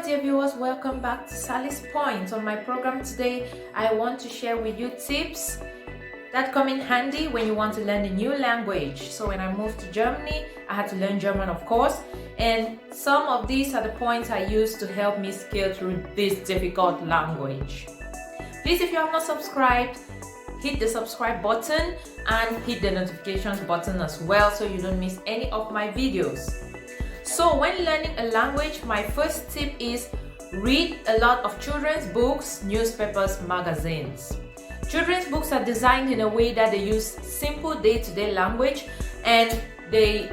dear viewers, welcome back to Sally's Point. On my program today, I want to share with you tips that come in handy when you want to learn a new language. So when I moved to Germany, I had to learn German, of course, and some of these are the points I use to help me scale through this difficult language. Please, if you have not subscribed, hit the subscribe button and hit the notifications button as well so you don't miss any of my videos. So when learning a language, my first tip is read a lot of children's books, newspapers, magazines. Children's books are designed in a way that they use simple day-to-day language and they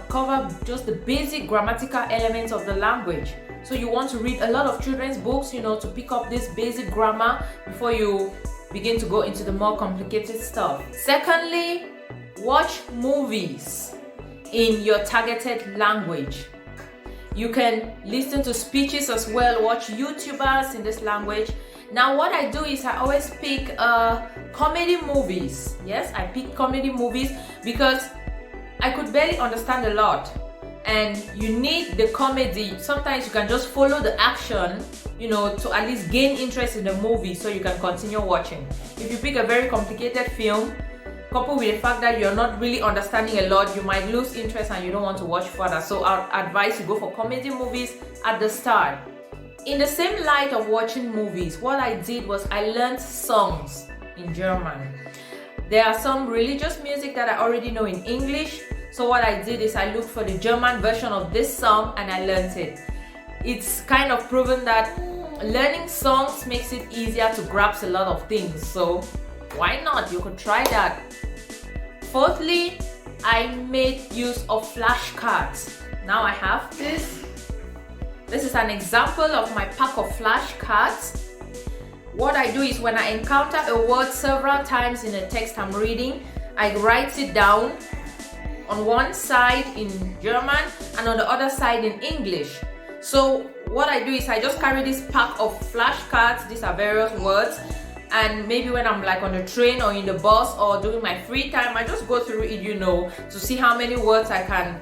cover just the basic grammatical elements of the language. So you want to read a lot of children's books, to pick up this basic grammar before you begin to go into the more complicated stuff. Secondly, watch movies in your targeted language. You can listen to speeches as well, watch YouTubers in this language. Now what I do is I always pick comedy movies. Yes, I pick comedy movies because I could barely understand a lot and you need the comedy. Sometimes you can just follow the action, to at least gain interest in the movie so you can continue watching. If you pick a very complicated film, coupled with the fact that you're not really understanding a lot, you might lose interest and you don't want to watch further. So I advise you go for comedy movies at the start. In the same light of watching movies, what I did was I learned songs in German. There are some religious music that I already know in English. So what I did is I looked for the German version of this song and I learned it. It's kind of proven that learning songs makes it easier to grasp a lot of things. So why not? You could try that. Fourthly, I made use of flashcards. Now I have this. This is an example of my pack of flashcards. What I do is when I encounter a word several times in a text I'm reading, I write it down on one side in German and on the other side in English. So what I do is I just carry this pack of flashcards. These are various words. And maybe when I'm like on the train or in the bus or during my free time, I just go through it, to see how many words I can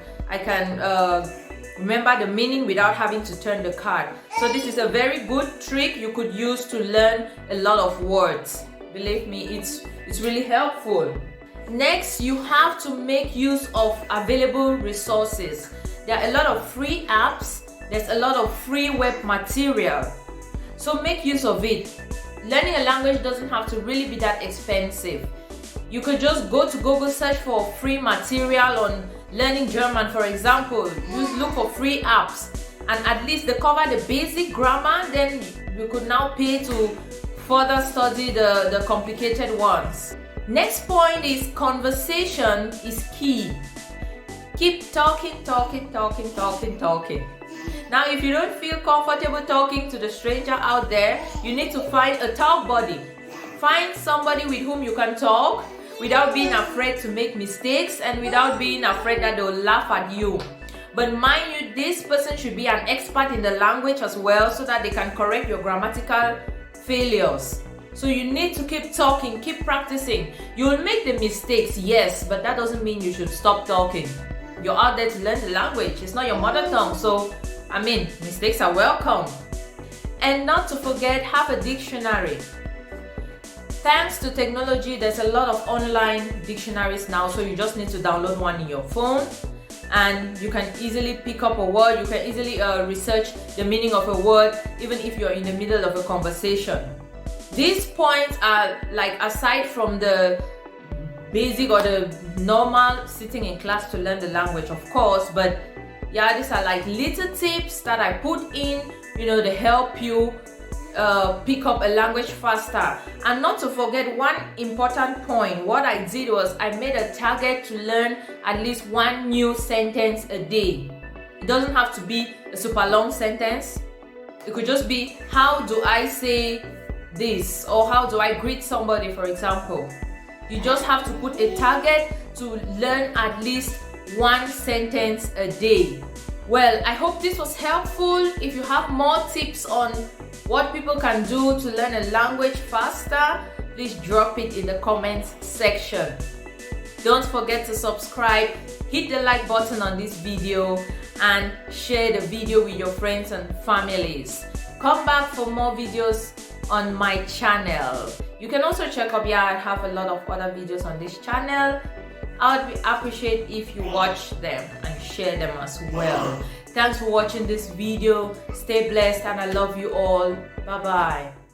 remember the meaning without having to turn the card. So this is a very good trick you could use to learn a lot of words. Believe me, it's really helpful. Next, you have to make use of available resources. There are a lot of free apps. There's a lot of free web material. So make use of it. Learning a language doesn't have to really be that expensive. You could just go to Google, search for free material on learning German, for example. Look for free apps and at least they cover the basic grammar. Then you could now pay to further study the complicated ones. Next point is conversation is key. Keep talking. Now, if you don't feel comfortable talking to the stranger out there, you need to find a talk buddy. Find somebody with whom you can talk without being afraid to make mistakes and without being afraid that they'll laugh at you. But mind you, this person should be an expert in the language as well so that they can correct your grammatical failures. So you need to keep talking, keep practicing. You'll make the mistakes, yes, but that doesn't mean you should stop talking. You're out there to learn the language. It's not your mother tongue, so mistakes are welcome. And not to forget, have a dictionary. Thanks to technology, there's a lot of online dictionaries now, so you just need to download one in your phone and you can easily pick up a word. You can easily research the meaning of a word even if you're in the middle of a conversation. These points are like aside from the basic or the normal sitting in class to learn the language, of course, but yeah, these are like little tips that I put in, to help you pick up a language faster. And not to forget one important point, what I did was I made a target to learn at least one new sentence a day. It doesn't have to be a super long sentence. It could just be, how do I say this? Or how do I greet somebody, for example. You just have to put a target to learn at least one sentence a day. Well, I hope this was helpful. If you have more tips on what people can do to learn a language faster, please drop it in the comments section. Don't forget to subscribe, hit the like button on this video, and share the video with your friends and families. Come back for more videos on my channel. You can also check up, I have a lot of other videos on this channel. I would appreciate if you watch them and share them as well. Thanks for watching this video. Stay blessed and I love you all. Bye bye.